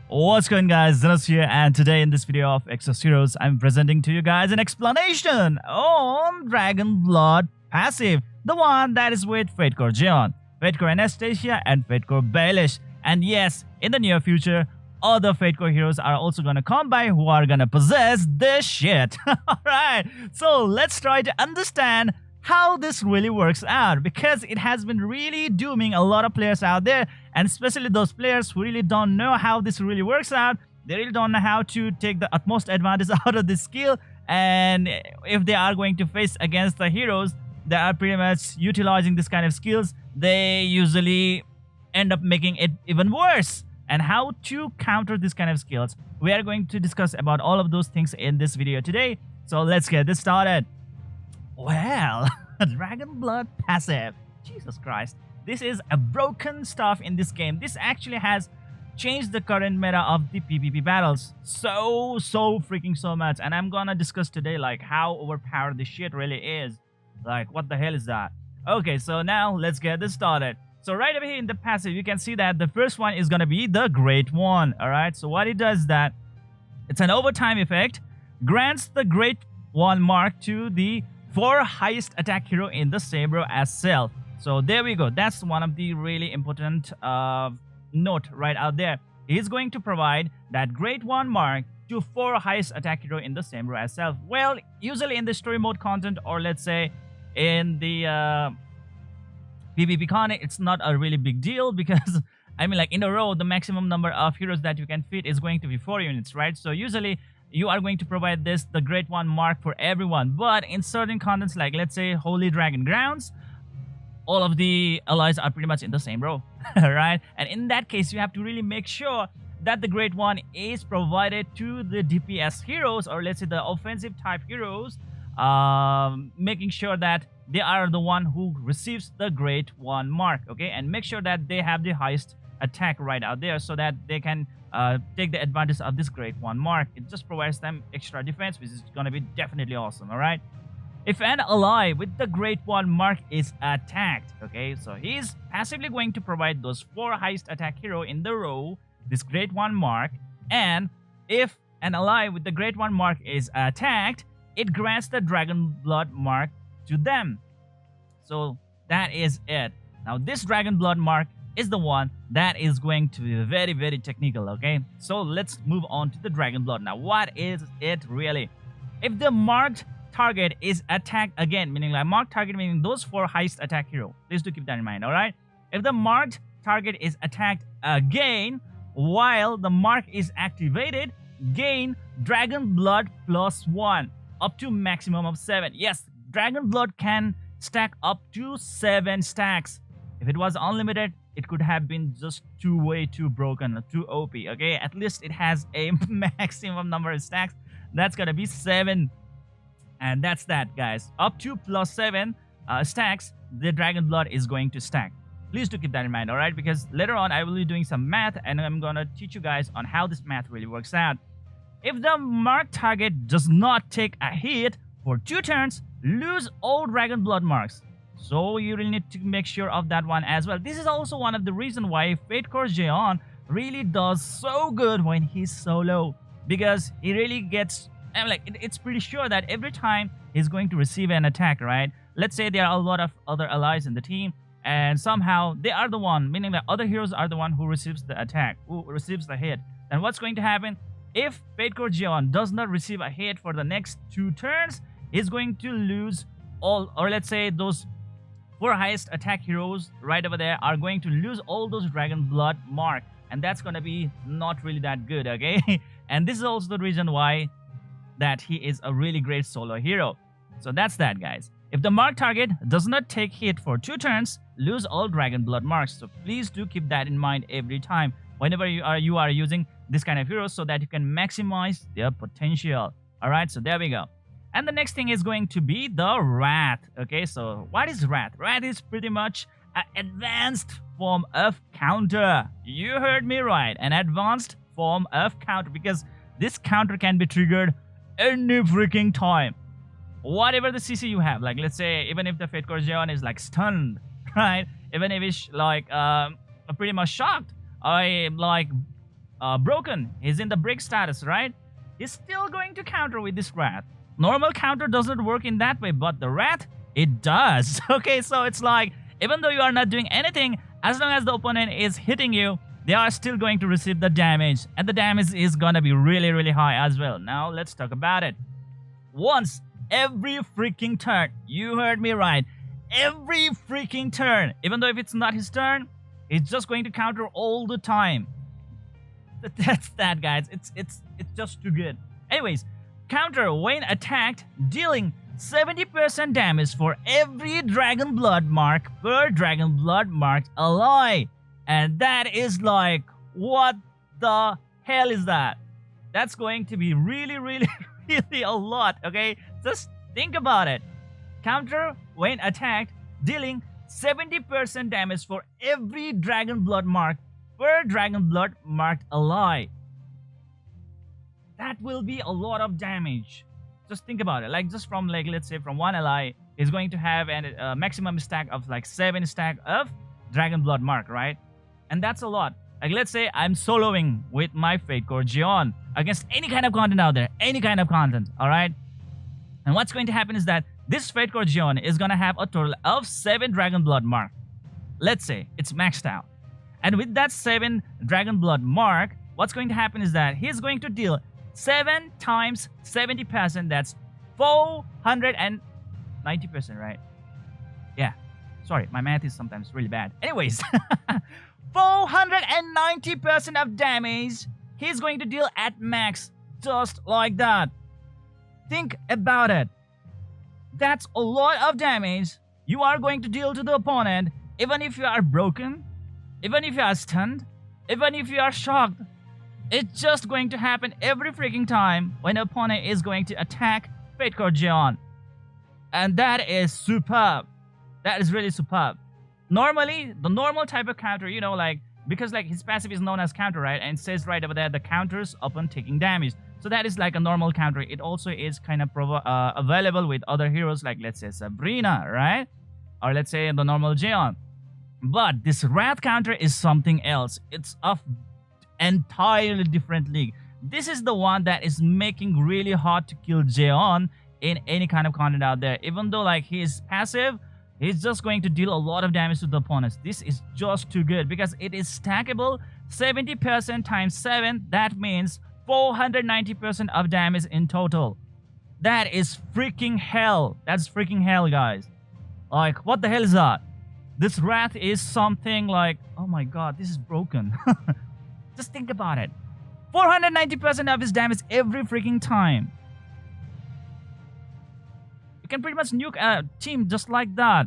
What's going guys, Zennosh here, and today in this video of Exos Heroes, I'm presenting to you guys an explanation on Dragon Blood passive, the one that is with Fatecore Zeon, Fatecore Anastasia, and Fatecore Baelish. And yes, in the near future, other Fatecore heroes are also gonna come by who are gonna possess this shit. Alright, so let's try to understand how this really works out, because it has been really dooming a lot of players out there, and especially those players who really don't know how this really works out. They really don't know how to take the utmost advantage out of this skill, and if they are going to face against the heroes that are pretty much utilizing this kind of skills, they usually end up making it even worse. And how to counter this kind of skills, we are going to discuss about all of those things in this video today. So let's get this started. Well, Dragon Blood passive. Jesus Christ. This is a broken stuff in this game. This actually has changed the current meta of the PvP battles so freaking so much. And I'm gonna discuss today like how overpowered this shit really is. Like, what the hell is that? Okay, so now let's get this started. So right over here in the passive, you can see that the first one is gonna be the Great One. Alright, so what it does is that it's an overtime effect, grants the Great One mark to the 4 highest attack hero in the same row as self. So there we go. That's one of the really important note right out there. He's going to provide that Great One mark to 4 highest attack hero in the same row as self. Well, usually in the story mode content, or let's say in the PvP con, it's not a really big deal, because I mean, like, in a row, the maximum number of heroes that you can fit is going to be 4 units, right? So usually you are going to provide the Great One mark for everyone. But in certain contents, like let's say Holy Dragon Grounds, all of the allies are pretty much in the same row, right? And in that case, you have to really make sure that the Great One is provided to the DPS heroes, or let's say the offensive type heroes, making sure that they are the one who receives the Great One mark, okay? And make sure that they have the highest attack right out there, so that they can take the advantage of this Great One mark. It just provides them extra defense, which is gonna be definitely awesome. All right, if an ally with the Great One mark is attacked, okay, so he's passively going to provide those 4 highest attack hero in the row this Great One mark. And if an ally with the Great One mark is attacked, it grants the Dragon Blood mark to them. So that is it. Now this Dragon Blood mark is the one that is going to be very technical, okay? So let's move on to the Dragon Blood. Now, what is it really? If the marked target is attacked again, meaning like marked target meaning those 4 highest attack hero, please do keep that in mind. All right, if the marked target is attacked again while the mark is activated, gain Dragon Blood +1 up to maximum of 7. Yes, Dragon Blood can stack up to 7 stacks. If it was unlimited, it could have been just way too broken, too OP, okay? At least it has a maximum number of stacks. That's gonna be 7. And that's that, guys. Up to +7 stacks, the Dragon Blood is going to stack. Please do keep that in mind, alright? Because later on, I will be doing some math, and I'm gonna teach you guys on how this math really works out. If the marked target does not take a hit for 2 turns, lose all Dragon Blood marks. So you really need to make sure of that one as well. This is also one of the reasons why Fatecore Zeon really does so good when he's solo, because he really gets, I mean, like, it's pretty sure that every time he's going to receive an attack, right? Let's say there are a lot of other allies in the team, and somehow they are the one, meaning that other heroes are the one who receives the attack, who receives the hit. Then what's going to happen? If Fatecore Zeon does not receive a hit for the next 2 turns, he's going to lose all, or let's say those 4 highest attack heroes right over there are going to lose all those Dragon Blood mark, and that's gonna be not really that good, okay? And this is also the reason why that he is a really great solo hero. So that's that, guys. If the mark target does not take hit for 2 turns, lose all Dragon Blood marks. So please do keep that in mind every time whenever you are using this kind of heroes, so that you can maximize their potential. All right, so there we go. And the next thing is going to be the Wrath. Okay, so what is Wrath? Wrath is pretty much an advanced form of counter. You heard me right, an advanced form of counter, because this counter can be triggered any freaking time. Whatever the CC you have, like let's say even if the Fatecore Zeon is like stunned, right? Even if it's like pretty much shocked, I like broken. He's in the break status, right? He's still going to counter with this Wrath. Normal counter doesn't work in that way, but the Wrath, it does. Okay, so it's like, even though you are not doing anything, as long as the opponent is hitting you, they are still going to receive the damage. And the damage is gonna be really, really high as well. Now, let's talk about it. Once every freaking turn, you heard me right, every freaking turn, even though if it's not his turn, it's just going to counter all the time. That's that, guys. It's just too good. Anyways, counter when attacked, dealing 70% damage for every Dragon Blood mark per Dragon Blood marked ally. And that is like, what the hell is that? That's going to be really, really, really a lot, okay? Just think about it. Counter when attacked, dealing 70% damage for every Dragon Blood mark per Dragon Blood marked ally. That will be a lot of damage. Just think about it. Like, just from, like, let's say from one ally is going to have a maximum stack of like 7 stack of Dragon Blood mark, right? And that's a lot. Like, let's say I'm soloing with my Fate Core Zeon against any kind of content out there, any kind of content, all right? And what's going to happen is that this Fate Core Zeon is going to have a total of 7 Dragon Blood mark. Let's say it's maxed out. And with that 7 Dragon Blood mark, what's going to happen is that he's going to deal 7 times 70%. That's 490%, right? Yeah. Sorry, my math is sometimes really bad. Anyways, 490% of damage he's going to deal at max, just like that. Think about it. That's a lot of damage you are going to deal to the opponent, even if you are broken, even if you are stunned, even if you are shocked. It's just going to happen every freaking time when the opponent is going to attack Fate Core Zeon. And that is superb. That is really superb. Normally, the normal type of counter, you know, like, because like his passive is known as counter, right? And it says right over there, the counters upon taking damage. So that is like a normal counter. It also is kind of available with other heroes, like let's say Sabrina, right? Or let's say the normal Zeon. But this Wrath counter is something else. It's of entirely different league. This is the one that is making really hard to kill Zeon in any kind of content out there. Even though like he is passive, he's just going to deal a lot of damage to the opponents. This is just too good because it is stackable. 70% times 7, that means 490% of damage in total. That is freaking hell. That's freaking hell, guys. Like, what the hell is that? This Wrath is something like, oh my god, this is broken. Just think about it. 490% of his damage every freaking time. You can pretty much nuke a team just like that.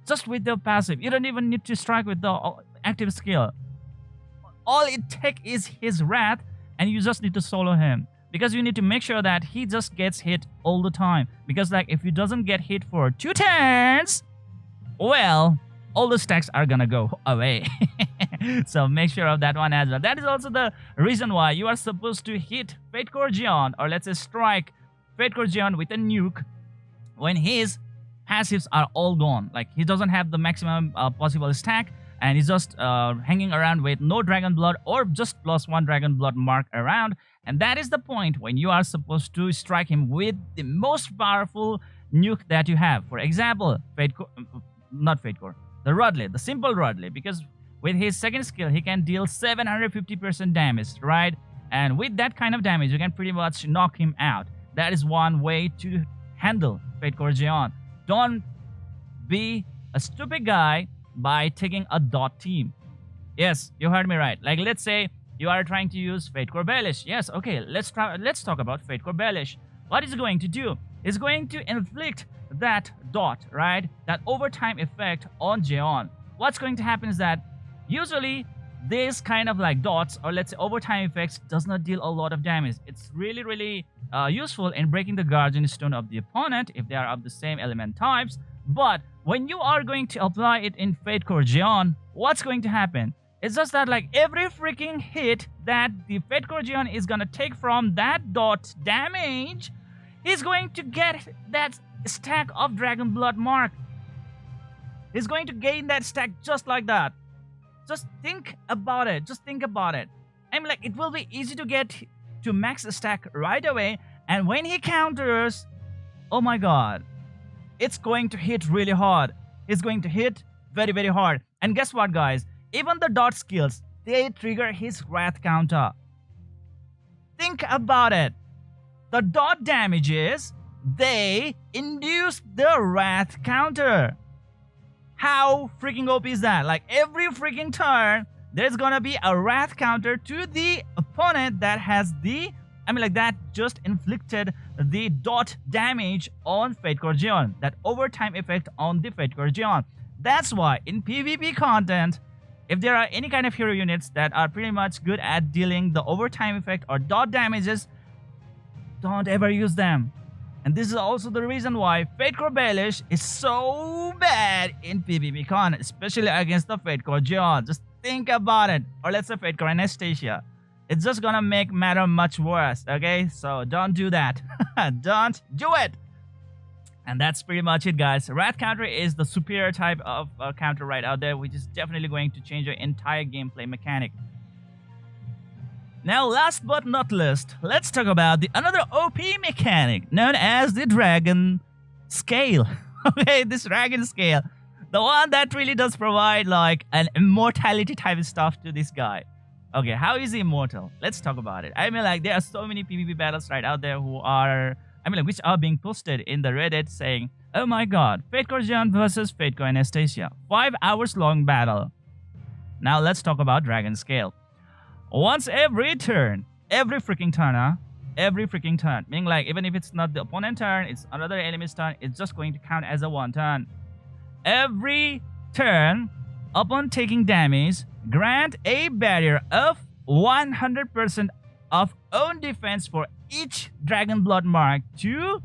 Just with the passive. You don't even need to strike with the active skill. All it takes is his Wrath, and you just need to solo him. Because you need to make sure that he just gets hit all the time. Because like if he doesn't get hit for 2 turns, well, all the stacks are gonna go away. So make sure of that one as well. That is also the reason why you are supposed to hit Fate Core Zeon, or let's say strike Fate Core Zeon with a nuke when his passives are all gone. Like he doesn't have the maximum possible stack, and he's just hanging around with no Dragon Blood or just +1 Dragon Blood mark around. And that is the point when you are supposed to strike him with the most powerful nuke that you have. For example, not Fate Core, the Rodley, the simple Rodley, because with his second skill, he can deal 750% damage, right? And with that kind of damage, you can pretty much knock him out. That is one way to handle Fate Core Zeon. Don't be a stupid guy by taking a dot team. Yes, you heard me right. Like, let's say you are trying to use Fate Core Baelish. Yes, okay, let's talk about Fate Core Baelish. What is it going to do? It's going to inflict that dot, right? That overtime effect on Zeon. What's going to happen is that usually this kind of like dots, or let's say overtime effects, does not deal a lot of damage. It's really, really useful in breaking the Guardian Stone of the opponent if they are of the same element types. But when you are going to apply it in Fate Core Zeon, what's going to happen? It's just that like every freaking hit that the Fate Core Zeon is gonna take from that dot damage, he's going to get that stack of Dragon Blood mark. He's going to gain that stack just like that. Just think about it. Just think about it. I'm like, it will be easy to get to max stack right away. And when he counters, oh my god, it's going to hit really hard. It's going to hit very, very hard. And guess what, guys? Even the dot skills, they trigger his wrath counter. Think about it. The dot damages, they induce the wrath counter. How freaking OP is that? Like every freaking turn, there's gonna be a wrath counter to the opponent that has the, that just inflicted the dot damage on Fate Core Zeon, that overtime effect on the Fate Core Zeon. That's why in PvP content, if there are any kind of hero units that are pretty much good at dealing the overtime effect or dot damages, don't ever use them. And this is also the reason why Fate Core Baelish is so bad in PvP con, especially against the Fate Core Zeon. Just think about it. Or let's say Fate Core Anastasia. It's just gonna make matter much worse, okay? So don't do that. Don't do it. And that's pretty much it, guys. Wrath counter is the superior type of counter right out there, which is definitely going to change your entire gameplay mechanic. Now, last but not least, let's talk about the another OP mechanic known as the Dragon Scale. Okay, this Dragon Scale, the one that really does provide like an immortality type of stuff to this guy. Okay, how is he immortal? Let's talk about it. There are so many PvP battles right out there who are, which are being posted in the Reddit saying, oh my god, Fate Core Zeon versus Fate Core Anastasia. 5 hours long battle. Now let's talk about Dragon Scale. Once every turn, every freaking turn, meaning like even if it's not the opponent turn, it's another enemy's turn, it's just going to count as a one turn. Every turn, upon taking damage, grant a barrier of 100% of own defense for each Dragon Blood mark to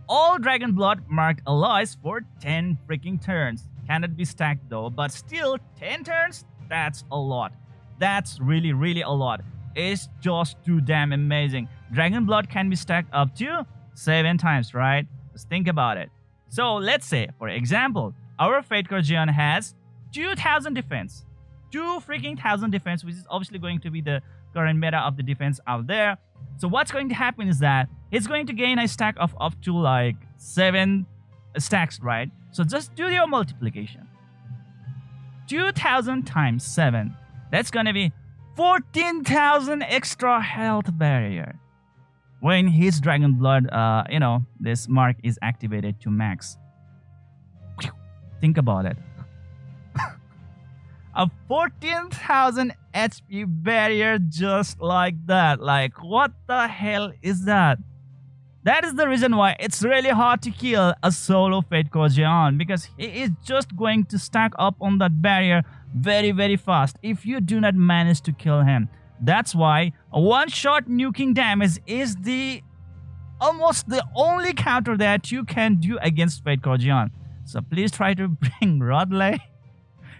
all Dragon Blood marked allies for 10 freaking turns. Cannot be stacked though, but still 10 turns, that's a lot. That's really, really a lot. It's just too damn amazing. Dragon Blood can be stacked up to 7 times, right? Just think about it. So let's say, for example, our Fate Core Zeon has 2,000 defense. 2 freaking thousand defense, which is obviously going to be the current meta of the defense out there. So what's going to happen is that it's going to gain a stack of up to like 7 stacks, right? So just do your multiplication. 2,000 times 7. That's gonna be 14,000 extra health barrier when his Dragon Blood, this mark is activated to max. Think about it. A 14,000 HP barrier just like that. Like, what the hell is that? That is the reason why it's really hard to kill a solo Fate Core Zeon, because he is just going to stack up on that barrier very, very fast if you do not manage to kill him. That's why a one-shot nuking damage is almost the only counter that you can do against Fate Core Zeon. So please try to bring Rodley,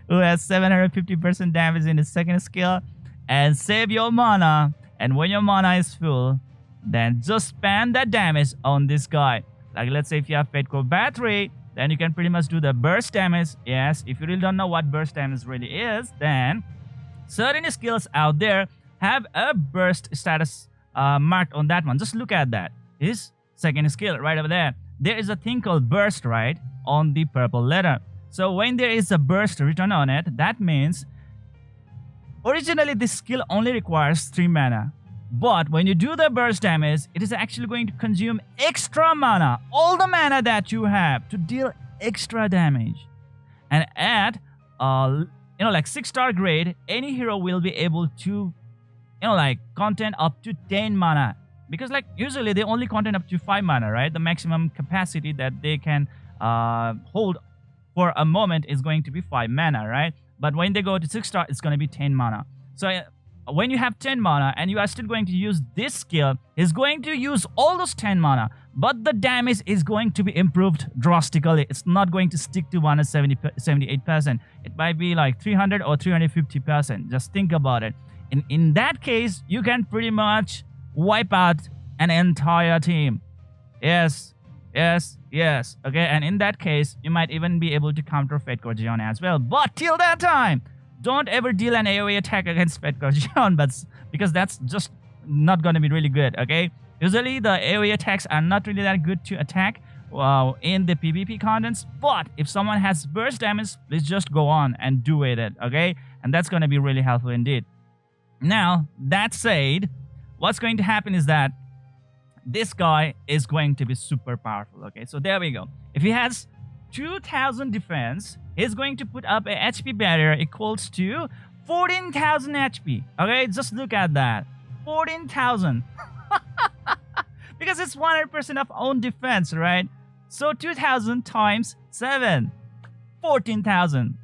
who has 750% damage in his second skill, and save your mana. And when your mana is full, then just spam that damage on this guy. Like, let's say if you have Fate Core Battery, then you can pretty much do the burst damage. Yes, if you really don't know what burst damage really is, then certain skills out there have a burst status marked on that one. Just look at that. His second skill right over there. There is a thing called burst, right, on the purple letter. So when there is a burst written on it, that means originally this skill only requires 3 mana. But when you do the burst damage, it is actually going to consume extra mana, all the mana that you have, to deal extra damage. And at, like 6-star grade, any hero will be able to, content up to 10 mana. Because like usually they only content up to 5 mana, right? The maximum capacity that they can hold for a moment is going to be 5 mana, right? But when they go to 6-star, it's going to be 10 mana. So when you have 10 mana and you are still going to use this skill, is going to use all those 10 mana, but the damage is going to be improved drastically. It's not going to stick to 178%. It might be like 300 or 350%. Just think about it. In that case, you can pretty much wipe out an entire team. Yes. Okay, and in that case, you might even be able to counter Fate Core Zeon as well. But till that time, don't ever deal an AoE attack against Fedcore Zeon, but because that's just not going to be really good, okay? Usually the AoE attacks are not really that good to attack in the PvP contents, but if someone has burst damage, please just go on and do with it, okay? And that's going to be really helpful indeed. Now, that said, what's going to happen is that this guy is going to be super powerful, okay? So there we go. If he has 2000 defense, he's going to put up a HP barrier equals to 14,000 HP, okay? Just look at that. 14,000. Because it's 100% of own defense, right? So 2,000 times 7. 14,000.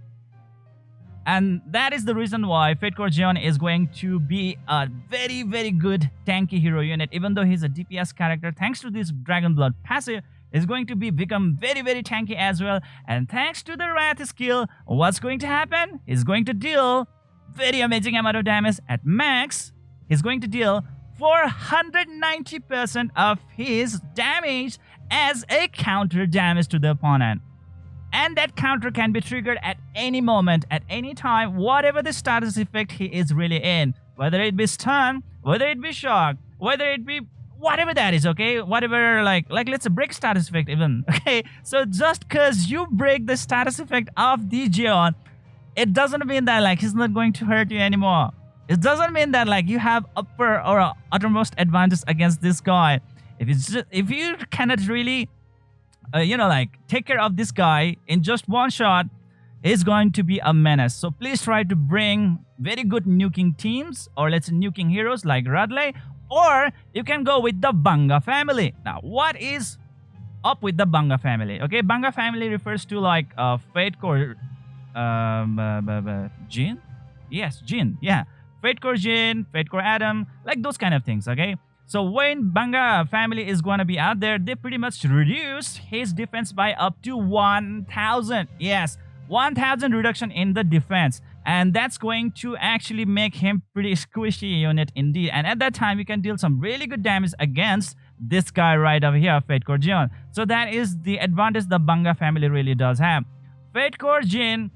And that is the reason why Fedcore Zeon is going to be a very, very good tanky hero unit. Even though he's a DPS character, thanks to this Dragon Blood passive, is going to become very, very tanky as well. And thanks to the Wrath skill, what's going to happen? He's going to deal very amazing amount of damage at max. He's going to deal 490% of his damage as a counter damage to the opponent. And that counter can be triggered at any moment, at any time, whatever the status effect he is really in. Whether it be stun, whether it be shock, whether it be whatever that is, okay? Whatever, like let's say break status effect even, okay? So just because you break the status effect of the Zeon, it doesn't mean that like he's not going to hurt you anymore. It doesn't mean that like you have upper or uttermost advantage against this guy. If you cannot really take care of this guy in just one shot, is going to be a menace. So please try to bring very good nuking teams, or let's say nuking heroes like Radley, or you can go with the Banga family. Now, what is up with the Banga family? Okay, Banga family refers to like Fedcore Jin? Yes, Jin, yeah. Fedcore Jin, Fedcore Adam, like those kind of things, okay? So when Banga family is going to be out there, they pretty much reduce his defense by up to 1,000. Yes, 1,000 reduction in the defense. And that's going to actually make him pretty squishy unit indeed. And at that time, you can deal some really good damage against this guy right over here, Fedcore Zeon. So that is the advantage the Banga family really does have. Fedcore Jin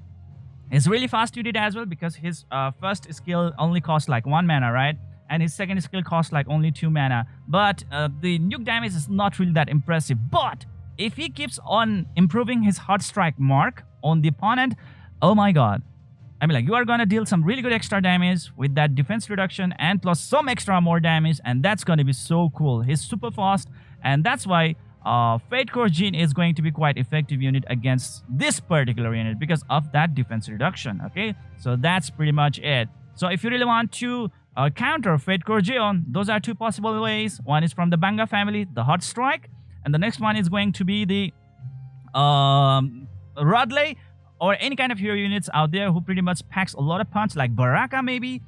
is really fast unit as well, because his first skill only costs like 1 mana, right? And his second skill costs like only 2 mana. But the nuke damage is not really that impressive. But if he keeps on improving his hard strike mark on the opponent, oh my god. I mean, like, you are gonna deal some really good extra damage with that defense reduction and plus some extra more damage, and that's gonna be so cool. He's super fast, and that's why Fedcore Jin is going to be quite effective unit against this particular unit because of that defense reduction, okay? So that's pretty much it. So if you really want to counter Fedcore Zeon, those are two possible ways. One is from the Banga family, the Hot Strike, and the next one is going to be the Rodley, or any kind of hero units out there who pretty much packs a lot of punch, like Baraka maybe,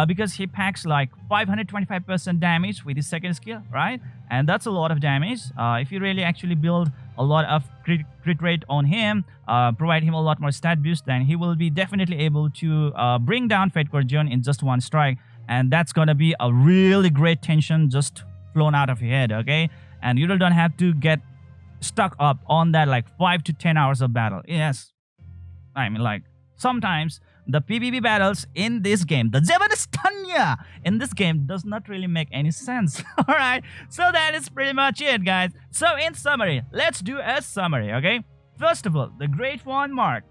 because he packs like 525% damage with his second skill, right? And that's a lot of damage. If you really actually build a lot of crit rate on him, provide him a lot more stat boost, then he will be definitely able to bring down Fedcore Zeon in just one strike. And that's gonna be a really great tension just flown out of your head, okay? And you don't have to get stuck up on that like 5 to 10 hours of battle. Yes, I mean, like, sometimes the PvP battles in this game, the Zevanistanya in this game does not really make any sense. Alright, so that is pretty much it, guys. So in summary, let's do a summary, okay? First of all, the Great One mark.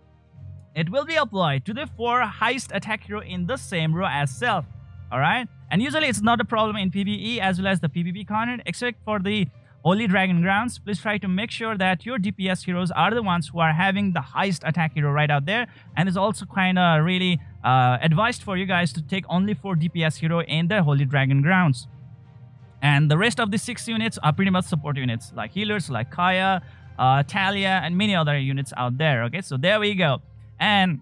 It will be applied to the 4 highest attack hero in the same row as self. Alright, and usually it's not a problem in PvE as well as the PvP content, except for the Holy Dragon Grounds. Please try to make sure that your DPS heroes are the ones who are having the highest attack hero right out there. And it's also kind of really advised for you guys to take only 4 DPS hero in the Holy Dragon Grounds. And the rest of the 6 units are pretty much support units, like healers like Kaya, Talia, and many other units out there. Okay, so there we go. And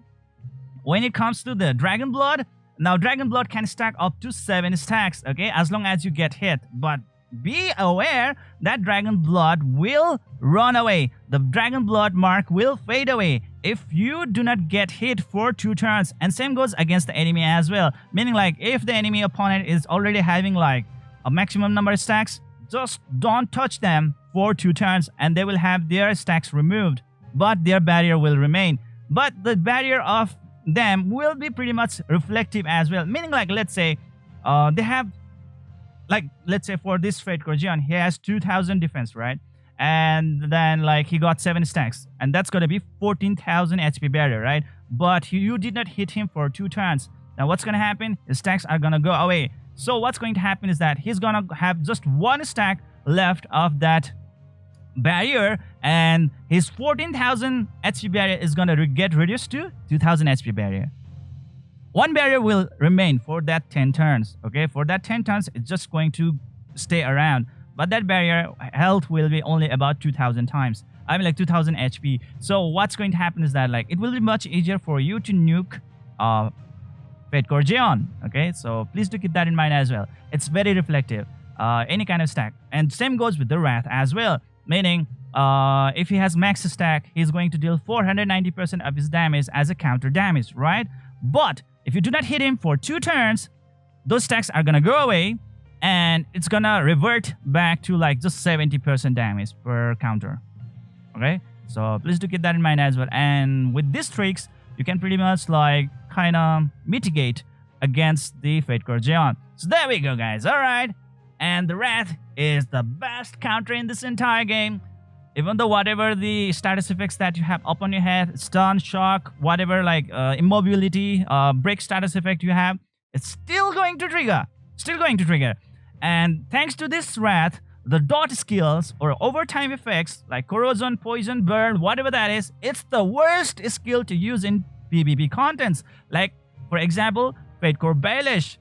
when it comes to the Dragon Blood, now Dragon Blood can stack up to 7 stacks, okay, as long as you get hit. But be aware that Dragon Blood will run away. The Dragon Blood mark will fade away if you do not get hit for 2 turns. And same goes against the enemy as well. Meaning, like, if the enemy opponent is already having like a maximum number of stacks, just don't touch them for 2 turns and they will have their stacks removed. But their barrier will remain. But the barrier of them will be pretty much reflective as well. Meaning, like, let's say they have, like, let's say for this Fate Core Zeon, he has 2000 defense, right? And then, like, he got 7 stacks, and that's gonna be 14,000 HP barrier, right? But you did not hit him for 2 turns. Now what's gonna happen? His stacks are gonna go away. So what's going to happen is that he's gonna have just 1 stack left of that barrier, and his 14,000 HP barrier is gonna get reduced to 2,000 HP barrier. 1 barrier will remain for that 10 turns. Okay, for that 10 turns, it's just going to stay around. But that barrier health will be only about 2,000 times. I mean, like 2,000 HP. So what's going to happen is that, like, it will be much easier for you to nuke Fate Core Zeon. Okay, so please do keep that in mind as well. It's very reflective, any kind of stack. And same goes with the Wrath as well. Meaning, if he has max stack, he's going to deal 490% of his damage as a counter damage, right? But if you do not hit him for 2 turns, those stacks are gonna go away, and it's gonna revert back to like just 70% damage per counter. Okay, so please do keep that in mind as well. And with these tricks, you can pretty much like kind of mitigate against the Fate Core Zeon. So there we go, guys. All right, and the Wrath is the best counter in this entire game. Even though whatever the status effects that you have up on your head, stun, shock, whatever, like immobility, break status effect you have, it's still going to trigger. Still going to trigger. And thanks to this Wrath, the dot skills or overtime effects like corrosion, poison, burn, whatever that is, it's the worst skill to use in PvP contents. Like, for example, Fate Core Baelish.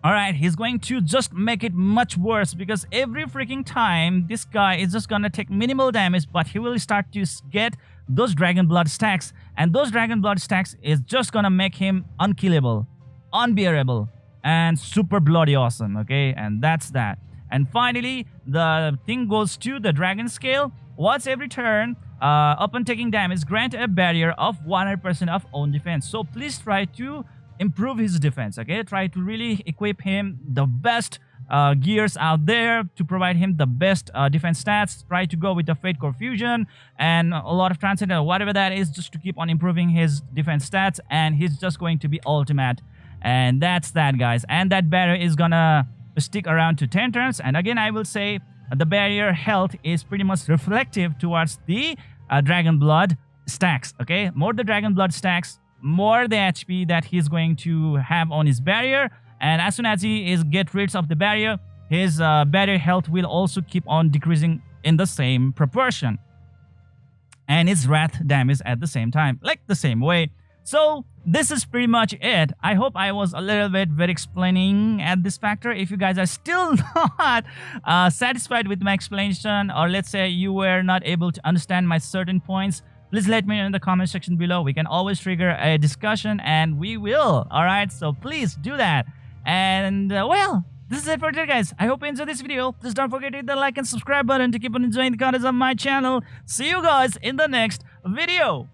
Alright, he's going to just make it much worse, because every freaking time this guy is just gonna take minimal damage, but he will start to get those Dragon Blood stacks, and those Dragon Blood stacks is just gonna make him unkillable, unbearable, and super bloody awesome. Okay, and that's that. And finally, the thing goes to the Dragon Scale. Once every turn, upon taking damage, grant a barrier of 100% of own defense. So please try to improve his defense. Okay, try to really equip him the best gears out there to provide him the best defense stats. Try to go with the Fate Core Fusion and a lot of Transcendent, whatever that is, just to keep on improving his defense stats, and he's just going to be ultimate. And that's that, guys. And that barrier is gonna stick around to 10 turns. And again, I will say the barrier health is pretty much reflective towards the Dragon Blood stacks. Okay, more the Dragon Blood stacks, more the HP that he's going to have on his barrier. And as soon as he is get rid of the barrier, his barrier health will also keep on decreasing in the same proportion, and his Wrath damage at the same time, like the same way. So this is pretty much it. I hope I was a little bit very explaining at this factor. If you guys are still not satisfied with my explanation, or let's say you were not able to understand my certain points, please let me know in the comment section below. We can always trigger a discussion, and we will. All right, so please do that. And well, this is it for today, guys. I hope you enjoyed this video. Please don't forget to hit the like and subscribe button to keep on enjoying the contents of my channel. See you guys in the next video.